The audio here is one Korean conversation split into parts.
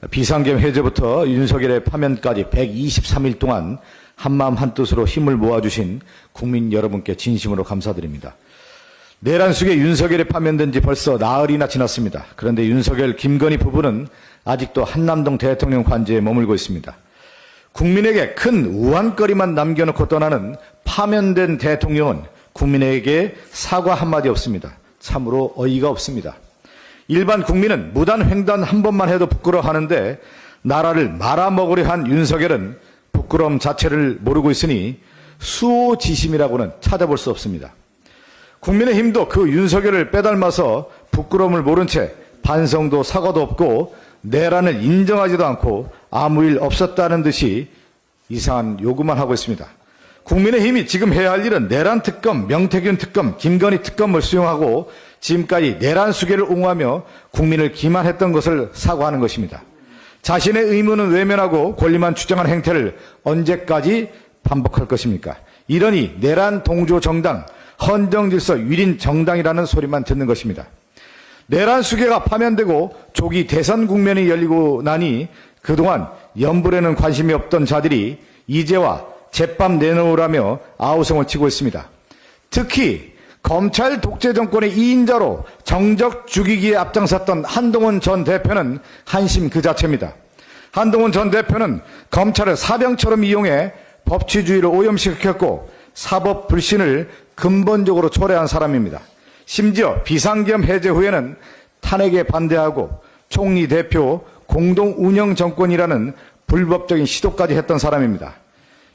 비상계엄 해제부터 윤석열의 파면까지 123일 동안 한마음 한뜻으로 힘을 모아주신 국민 여러분께 진심으로 감사드립니다. 내란 속에 윤석열이 파면된 지 벌써 나흘이나 지났습니다. 그런데 윤석열, 김건희 부부는 아직도 한남동 대통령 관저에 머물고 있습니다. 국민에게 큰 우환거리만 남겨놓고 떠나는 파면된 대통령은 국민에게 사과 한마디 없습니다. 참으로 어이가 없습니다. 일반 국민은 무단 횡단 한 번만 해도 부끄러워하는데 나라를 말아먹으려 한 윤석열은 부끄러움 자체를 모르고 있으니 수호지심이라고는 찾아볼 수 없습니다. 국민의힘도 그 윤석열을 빼닮아서 부끄러움을 모른 채 반성도 사과도 없고 내란을 인정하지도 않고 아무 일 없었다는 듯이 이상한 요구만 하고 있습니다. 국민의힘이 지금 해야 할 일은 내란 특검, 명태균 특검, 김건희 특검을 수용하고 지금까지 내란 수계를 옹호하며 국민을 기만했던 것을 사과하는 것입니다. 자신의 의무는 외면하고 권리만 주장하는 행태를 언제까지 반복할 것입니까? 이러니 내란 동조 정당, 헌정질서 유린 정당이라는 소리만 듣는 것입니다. 내란 수계가 파면되고 조기 대선 국면이 열리고 나니 그동안 연불에는 관심이 없던 자들이 이제와 제밥 내놓으라며 아우성을 치고 있습니다. 특히 검찰 독재 정권의 2인자로 정적 죽이기에 앞장섰던 한동훈 전 대표는 한심 그 자체입니다. 한동훈 전 대표는 검찰을 사병처럼 이용해 법치주의를 오염시켰고 사법 불신을 근본적으로 초래한 사람입니다. 심지어 비상계엄 해제 후에는 탄핵에 반대하고 총리 대표 공동 운영 정권이라는 불법적인 시도까지 했던 사람입니다.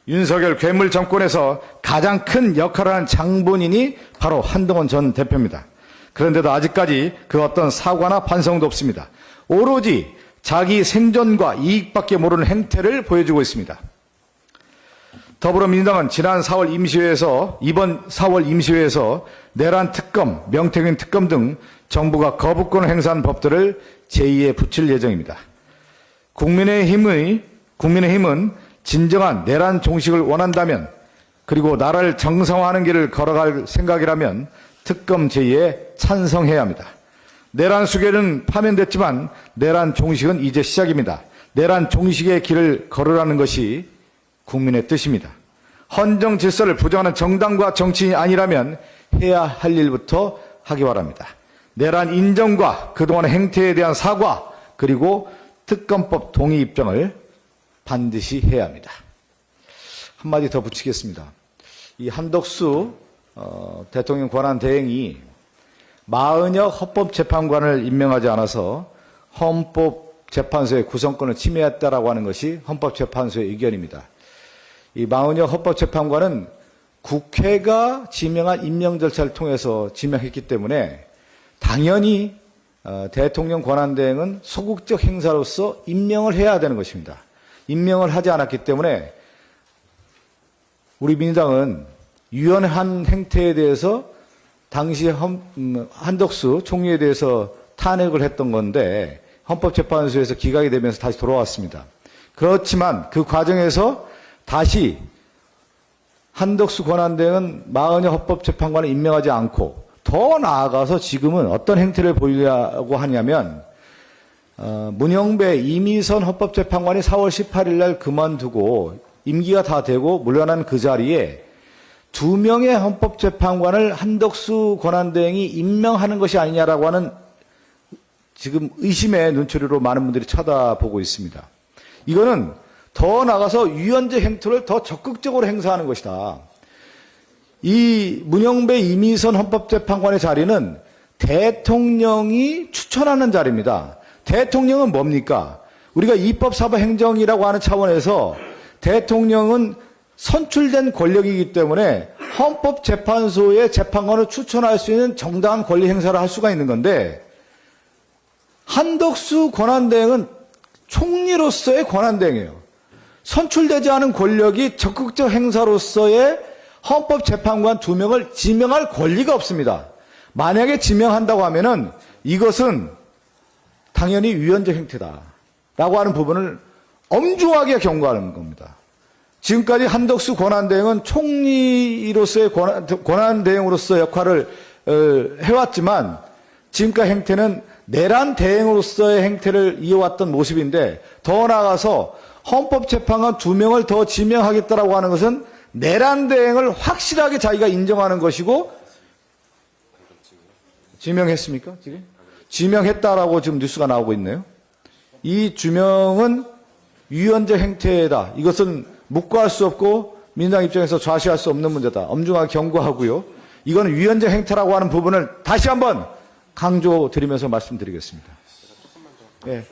윤석열 괴물 정권에서 가장 큰 역할을 한 장본인이 바로 한동훈 전 대표입니다. 그런데도 아직까지 그 어떤 사과나 반성도 없습니다. 오로지 자기 생존과 이익밖에 모르는 행태를 보여주고 있습니다. 더불어민주당은 이번 4월 임시회에서 내란 특검, 명태균 특검 등 정부가 거부권을 행사한 법들을 제2에 붙일 예정입니다. 국민의힘은 진정한 내란 종식을 원한다면 그리고 나라를 정상화하는 길을 걸어갈 생각이라면 특검 제2에 찬성해야 합니다. 내란 수계는 파면됐지만 내란 종식은 이제 시작입니다. 내란 종식의 길을 걸으라는 것이 국민의 뜻입니다. 헌정 질서를 부정하는 정당과 정치인이 아니라면 해야 할 일부터 하기 바랍니다. 내란 인정과 그동안의 행태에 대한 사과 그리고 특검법 동의 입장을 반드시 해야 합니다. 한마디 더 붙이겠습니다. 이 한덕수 대통령 권한대행이 마은혁 헌법재판관을 임명하지 않아서 헌법재판소의 구성권을 침해했다라고 하는 것이 헌법재판소의 의견입니다. 이 마은혁 헌법재판관은 국회가 지명한 임명 절차를 통해서 지명했기 때문에 당연히 대통령 권한대행은 소극적 행사로서 임명을 해야 되는 것입니다. 임명을 하지 않았기 때문에 우리 민주당은 유연한 행태에 대해서 당시 한덕수 총리에 대해서 탄핵을 했던 건데 헌법재판소에서 기각이 되면서 다시 돌아왔습니다. 그렇지만 그 과정에서 다시 한덕수 권한대행은 마은혁 헌법재판관을 임명하지 않고 더 나아가서 지금은 어떤 행태를 보이려고 하냐면 문영배 이미선 헌법재판관이 4월 18일 날 그만두고 임기가 다 되고 물러난 그 자리에 2명의 헌법재판관을 한덕수 권한대행이 임명하는 것이 아니냐라고 하는 지금 의심의 눈초리로 많은 분들이 쳐다보고 있습니다. 이거는 더 나아가서 유연제 행태를 더 적극적으로 행사하는 것이다. 이 문영배 이미선 헌법재판관의 자리는 대통령이 추천하는 자리입니다. 대통령은 뭡니까? 우리가 입법사법행정이라고 하는 차원에서 대통령은 선출된 권력이기 때문에 헌법재판소의 재판관을 추천할 수 있는 정당한 권리 행사를 할 수가 있는 건데 한덕수 권한대행은 총리로서의 권한대행이에요. 선출되지 않은 권력이 적극적 행사로서의 헌법재판관 2명을 지명할 권리가 없습니다. 만약에 지명한다고 하면은 이것은 당연히 위헌적 행태다라고 하는 부분을 엄중하게 경고하는 겁니다. 지금까지 한덕수 권한대행은 총리로서의 권한대행으로서 역할을 해왔지만 지금까지 행태는 내란 대행으로서의 행태를 이어왔던 모습인데 더 나아가서 헌법재판관 2명을 더 지명하겠다라고 하는 것은 내란 대행을 확실하게 자기가 인정하는 것이고 지명했습니까? 지금? 지명했다라고 지금 뉴스가 나오고 있네요. 이 주명은 위헌적 행태다. 이것은 묵과할 수 없고 민주당 입장에서 좌시할 수 없는 문제다. 엄중하게 경고하고요. 이건 위헌적 행태라고 하는 부분을 다시 한번 강조드리면서 말씀드리겠습니다. 예.